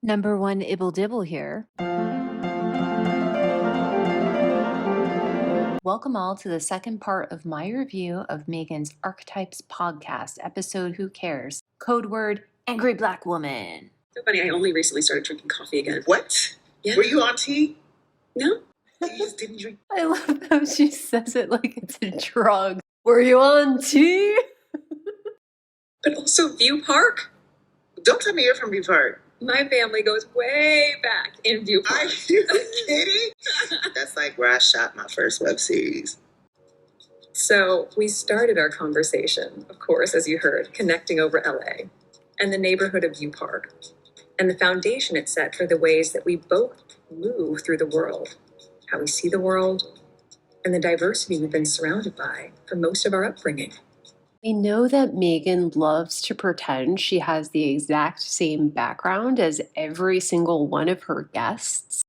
Number one Ibble Dibble here. Welcome all to the second part of my review of Meghan's Archetypes podcast episode Who Cares? Code word Angry Black Woman. So funny, I only recently started drinking coffee again. What? Yeah. Were you on tea? No? You just didn't drink? I love how she says it like it's a drug. Were you on tea? But also View Park? Don't tell me you're from View Park. My family goes way back in View Park. Are you kidding? That's like where I shot my first web series. So we started our conversation, of course, as you heard, connecting over LA and the neighborhood of View Park and the foundation it set for the ways that we both move through the world, how we see the world, and the diversity we've been surrounded by for most of our upbringing. We know that Meghan loves to pretend she has the exact same background as every single one of her guests.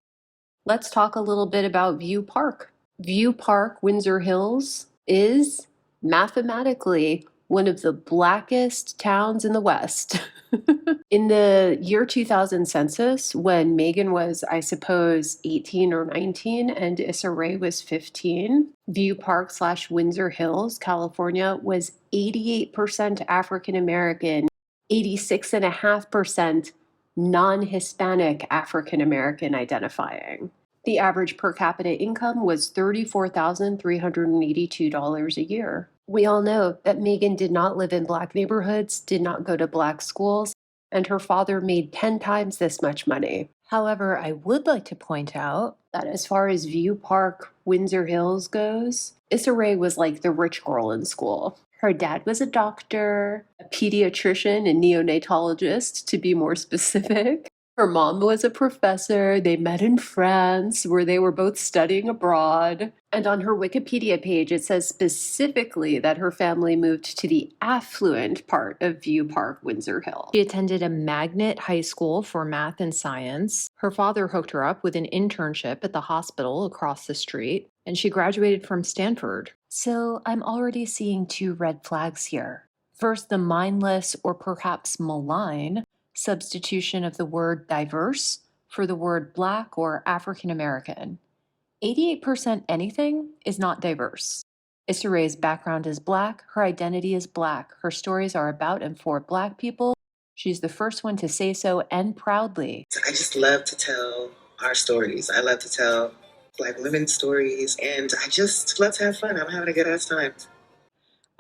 Let's talk a little bit about View Park. View Park, Windsor Hills, is mathematically one of the blackest towns in the West. In the year 2000 census, when Meghan was, I suppose, 18 or 19 and Issa Rae was 15, View Park / Windsor Hills, California, was 88% African American, 86.5% non-Hispanic African American identifying. The average per capita income was $34,382 a year. We all know that Meghan did not live in black neighborhoods, did not go to black schools, and her father made 10 times this much money. However, I would like to point out that as far as View Park, Windsor Hills goes, Issa Rae was like the rich girl in school. Her dad was a doctor, a pediatrician and neonatologist, to be more specific. Her mom was a professor. They met in France, where they were both studying abroad. And on her Wikipedia page, it says specifically that her family moved to the affluent part of View Park, Windsor Hill. She attended a magnet high school for math and science. Her father hooked her up with an internship at the hospital across the street, and she graduated from Stanford. So I'm already seeing two red flags here. First, the mindless or perhaps malign substitution of the word diverse for the word black or African American. 88% anything is not diverse. Issa Rae's background is black, her identity is black, her stories are about and for black people. She's the first one to say so, and proudly. I just love to tell our stories. I love to tell black women's stories, and I just love to have fun. I'm having a good ass time.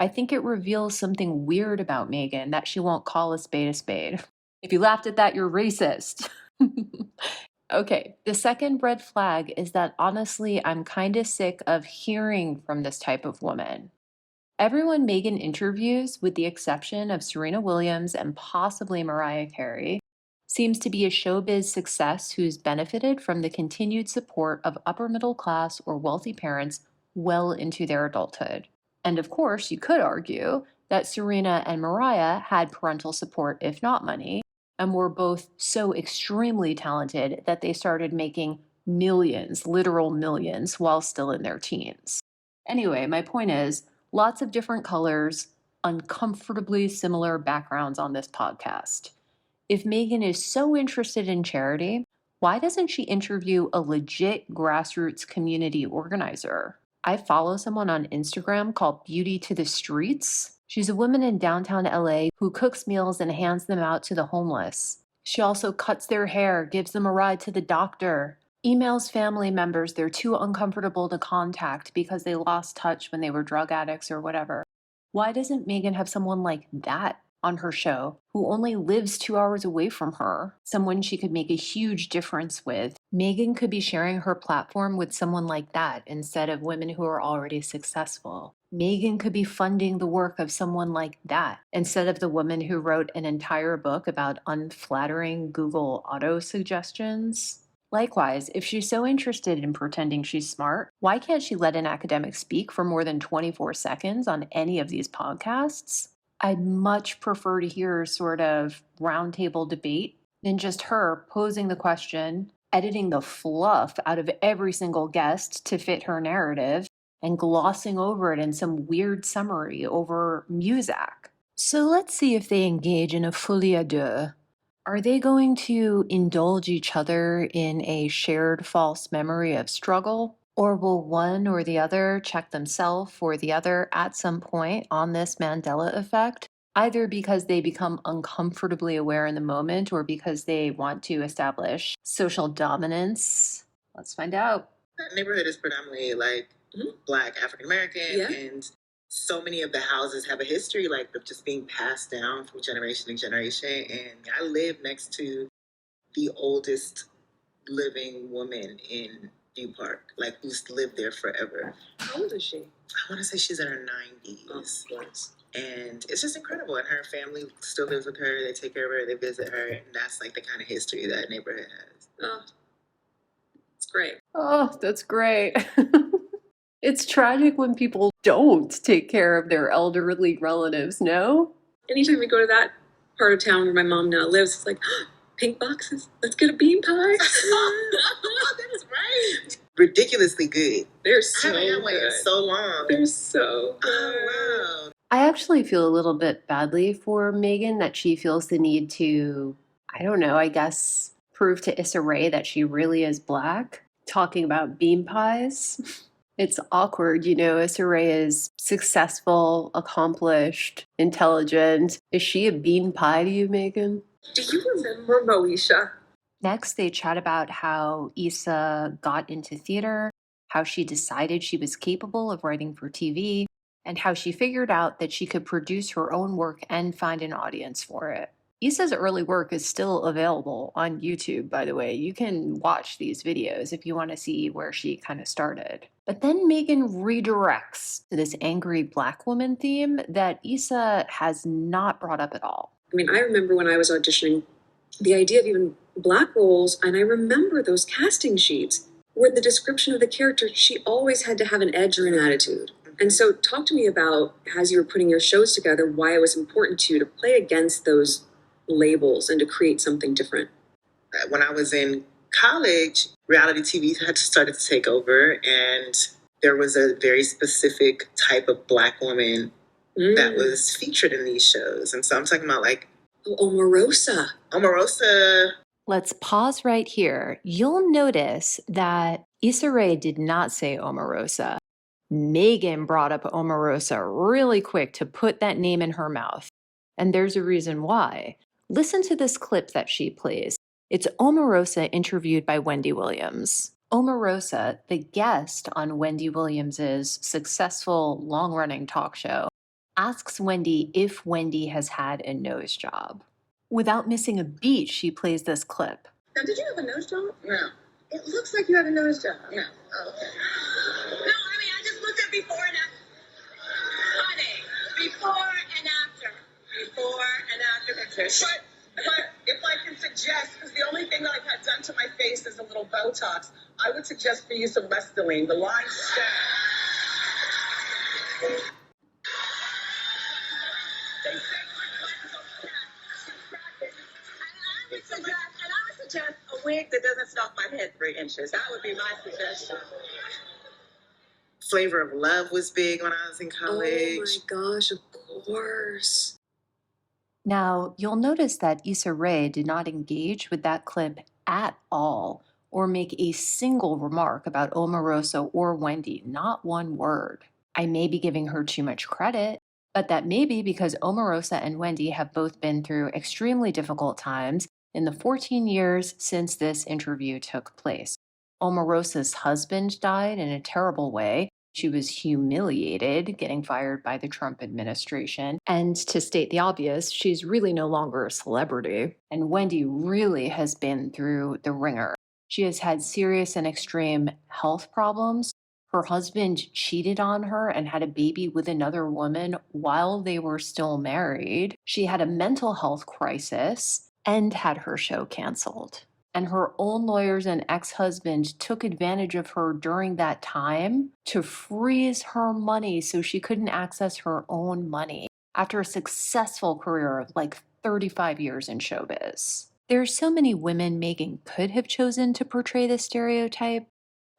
I think it reveals something weird about Meghan, that she won't call a spade a spade. If you laughed at that, you're racist. Okay, the second red flag is that honestly, I'm kind of sick of hearing from this type of woman. Everyone Meghan interviews, with the exception of Serena Williams and possibly Mariah Carey, seems to be a showbiz success who's benefited from the continued support of upper middle class or wealthy parents well into their adulthood. And of course, you could argue that Serena and Mariah had parental support, if not money, and were both so extremely talented that they started making millions, literal millions, while still in their teens. Anyway, my point is, lots of different colors, uncomfortably similar backgrounds on this podcast. If Meghan is so interested in charity, why doesn't she interview a legit grassroots community organizer? I follow someone on Instagram called Beauty to the Streets. She's a woman in downtown LA who cooks meals and hands them out to the homeless. She also cuts their hair, gives them a ride to the doctor, emails family members they're too uncomfortable to contact because they lost touch when they were drug addicts or whatever. Why doesn't Meghan have someone like that on her show, who only lives 2 hours away from her, someone she could make a huge difference with? Meghan could be sharing her platform with someone like that instead of women who are already successful. Meghan could be funding the work of someone like that instead of the woman who wrote an entire book about unflattering Google auto suggestions. Likewise, if she's so interested in pretending she's smart, why can't she let an academic speak for more than 24 seconds on any of these podcasts? I'd much prefer to hear a sort of roundtable debate than just her posing the question, editing the fluff out of every single guest to fit her narrative, and glossing over it in some weird summary over Muzak. So let's see if they engage in a folie à deux. Are they going to indulge each other in a shared false memory of struggle? Or will one or the other check themselves or the other at some point on this Mandela effect, either because they become uncomfortably aware in the moment or because they want to establish social dominance? Let's find out. That neighborhood is predominantly like Black, African American, Yeah. and so many of the houses have a history like of just being passed down from generation to generation. And I live next to the oldest living woman in View Park, like who's lived there forever. How old is she? I want to say she's in her 90s. Oh, yes. And it's just incredible. And her family still lives with her. They take care of her. They visit her. And that's like the kind of history that neighborhood has. Oh, it's great. Oh, that's great. It's tragic when people don't take care of their elderly relatives, no? Anytime we go to that part of town where my mom now lives, it's like, pink boxes. Let's get a bean pie. That's right. Ridiculously good. They're so I haven't had one in good. so long. They're so good. Oh, wow. I actually feel a little bit badly for Meghan that she feels the need to, I don't know, I guess, prove to Issa Rae that she really is Black, talking about bean pies. It's awkward, you know. Issa Rae is successful, accomplished, intelligent. Is she a bean pie to you, Meghan? Do you remember Moesha? Next, they chat about how Issa got into theater, how she decided she was capable of writing for TV, and how she figured out that she could produce her own work and find an audience for it. Issa's early work is still available on YouTube, by the way. You can watch these videos if you want to see where she kind of started. But then Meghan redirects to this angry Black woman theme that Issa has not brought up at all. I mean, I remember when I was auditioning, the idea of even Black roles, and I remember those casting sheets where the description of the character, she always had to have an edge or an attitude. And so talk to me about, as you were putting your shows together, why it was important to you to play against those labels and to create something different. When I was in college, reality TV had started to take over, and there was a very specific type of Black woman that was featured in these shows. And so I'm talking about like Omarosa. Omarosa. Let's pause right here. You'll notice that Issa Rae did not say Omarosa. Meghan brought up Omarosa really quick to put that name in her mouth. And there's a reason why. Listen to this clip that she plays. It's Omarosa interviewed by Wendy Williams. Omarosa, the guest on Wendy Williams's successful long-running talk show, asks Wendy if Wendy has had a nose job. Without missing a beat, she plays this clip. Now, did you have a nose job? No. It looks like you had a nose job. No. Oh, okay. No, I mean, I just looked at before and after. Honey, before and after. Before and after pictures. But if I can suggest, because the only thing that I've had done to my face is a little Botox, I would suggest for you some Restylane. The lines stay. They say my cleanse And I would suggest a wig that doesn't stop my head 3 inches. That would be my suggestion. Flavor of Love was big when I was in college. Oh my gosh, of course. Now, you'll notice that Issa Rae did not engage with that clip at all or make a single remark about Omarosa or Wendy, not one word. I may be giving her too much credit, but that may be because Omarosa and Wendy have both been through extremely difficult times in the 14 years since this interview took place. Omarosa's husband died in a terrible way. She was humiliated, getting fired by the Trump administration. And to state the obvious, she's really no longer a celebrity. And Wendy really has been through the ringer. She has had serious and extreme health problems. Her husband cheated on her and had a baby with another woman while they were still married. She had a mental health crisis and had her show canceled. And her own lawyers and ex-husband took advantage of her during that time to freeze her money so she couldn't access her own money after a successful career of like 35 years in showbiz. There are so many women Meghan could have chosen to portray this stereotype.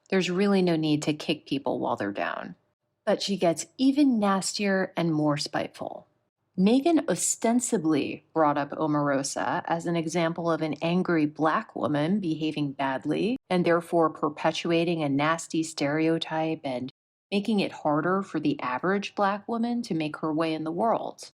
There's really no need to kick people while they're down. But she gets even nastier and more spiteful. Meghan ostensibly brought up Omarosa as an example of an angry Black woman behaving badly and therefore perpetuating a nasty stereotype and making it harder for the average Black woman to make her way in the world.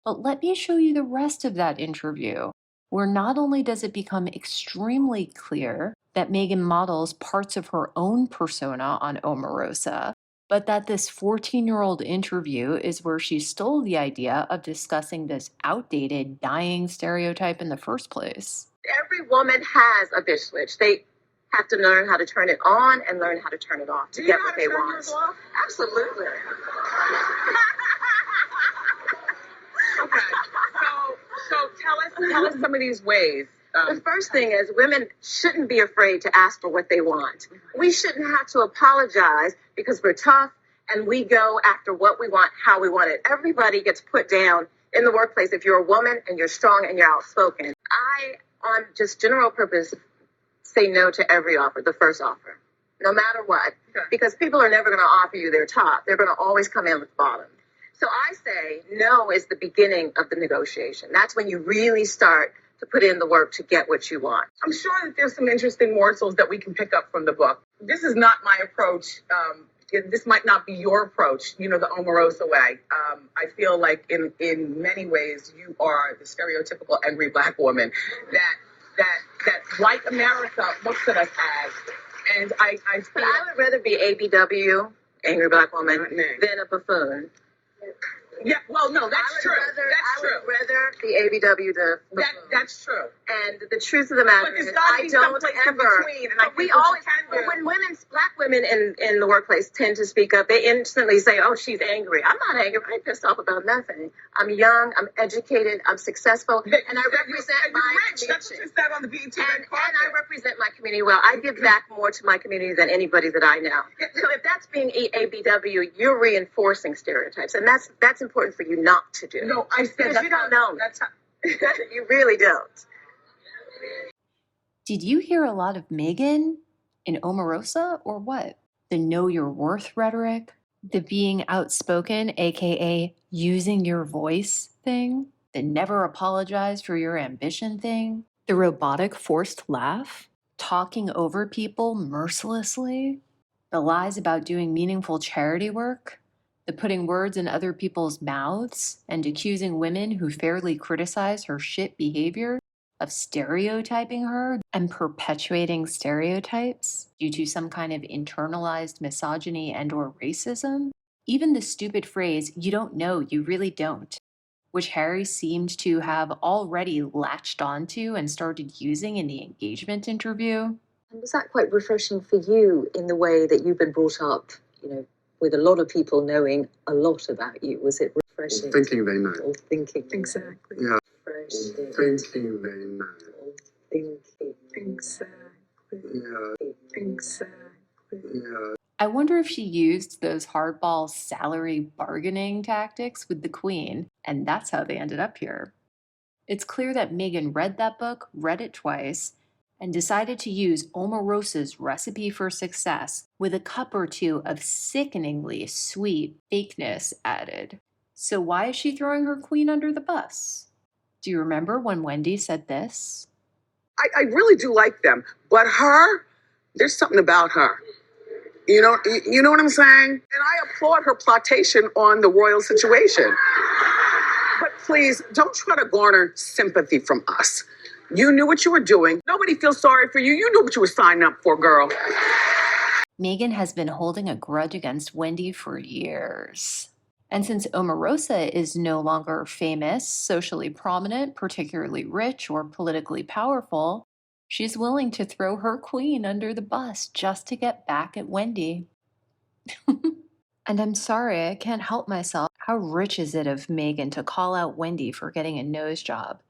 But let me show you the rest of that interview, where not only does it become extremely clear that Meghan models parts of her own persona on Omarosa, but that this 14-year-old interview is where she stole the idea of discussing this outdated, dying stereotype in the first place. Every woman has a bitch switch. They have to learn how to turn it on and learn how to turn it off to get what they want. Absolutely. Okay. So tell us some of these ways. The first thing is women shouldn't be afraid to ask for what they want. We shouldn't have to apologize because we're tough and we go after what we want, how we want it. Everybody gets put down in the workplace if you're a woman and you're strong and you're outspoken. I, on just general purpose, say no to every offer, the first offer, no matter what, because people are never going to offer you their top. They're going to always come in with the bottom. So I say no is the beginning of the negotiation. That's when you really start to put in the work to get what you want. I'm sure that there's some interesting morsels that we can pick up from the book. This is not my approach. This might not be your approach, the Omarosa way. I feel like in many ways you are the stereotypical angry Black woman that white America looks at us as. And I feel But I would rather be ABW, angry Black woman, than a buffoon. Yeah, well, no, that's true. I would rather be ABW than buffoon. That's true. And the truth of the matter But there's is, gotta I be don't someplace in ever. between, and I But we think what you always, can but do- when Black women in the workplace tend to speak up, they instantly say, "Oh, she's angry." I'm not angry. I'm pissed off about nothing. I'm young. I'm educated. I'm successful, and I represent my rich. That's what community. you said on the BET And I represent my community well. I give back more to my community than anybody that I know. So if that's being ABW, you're reinforcing stereotypes, and that's important for you not to do. No, I said because you don't know. That's how. You really don't. Did you hear a lot of Meghan in Omarosa or what? The know your worth rhetoric, the being outspoken, aka using your voice thing, the never apologize for your ambition thing, the robotic forced laugh, talking over people mercilessly, the lies about doing meaningful charity work, the putting words in other people's mouths and accusing women who fairly criticize her shit behavior of stereotyping her and perpetuating stereotypes due to some kind of internalized misogyny and or racism. Even the stupid phrase, "you don't know, you really don't," which Harry seemed to have already latched onto and started using in the engagement interview. And was that quite refreshing for you in the way that you've been brought up, with a lot of people knowing a lot about you? Was it refreshing? Thinking they know. Or thinking Exactly. Yeah. Refreshing. Thinking they know. Thinking. Exactly. Yeah. Exactly. Yeah. I wonder if she used those hardball salary bargaining tactics with the Queen, and that's how they ended up here. It's clear that Meghan read that book, read it twice, and decided to use Omarosa's recipe for success with a cup or two of sickeningly sweet fakeness added. So why is she throwing her queen under the bus? Do you remember when Wendy said this? I really do like them, but her, there's something about her. You know what I'm saying? And I applaud her plotation on the royal situation. But please, don't try to garner sympathy from us. You knew what you were doing. Nobody feels sorry for you. You knew what you were signing up for, girl. Meghan has been holding a grudge against Wendy for years. And since Omarosa is no longer famous, socially prominent, particularly rich, or politically powerful, she's willing to throw her queen under the bus just to get back at Wendy. And I'm sorry, I can't help myself. How rich is it of Meghan to call out Wendy for getting a nose job?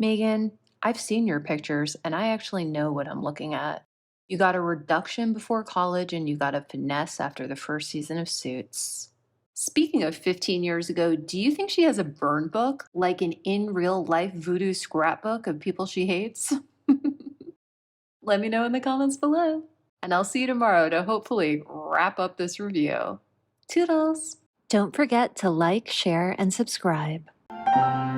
Meghan, I've seen your pictures, and I actually know what I'm looking at. You got a reduction before college, and you got a finesse after the first season of Suits. Speaking of 15 years ago, do you think she has a burn book, like an in-real-life voodoo scrapbook of people she hates? Let me know in the comments below. And I'll see you tomorrow to hopefully wrap up this review. Toodles! Don't forget to like, share, and subscribe. Bye.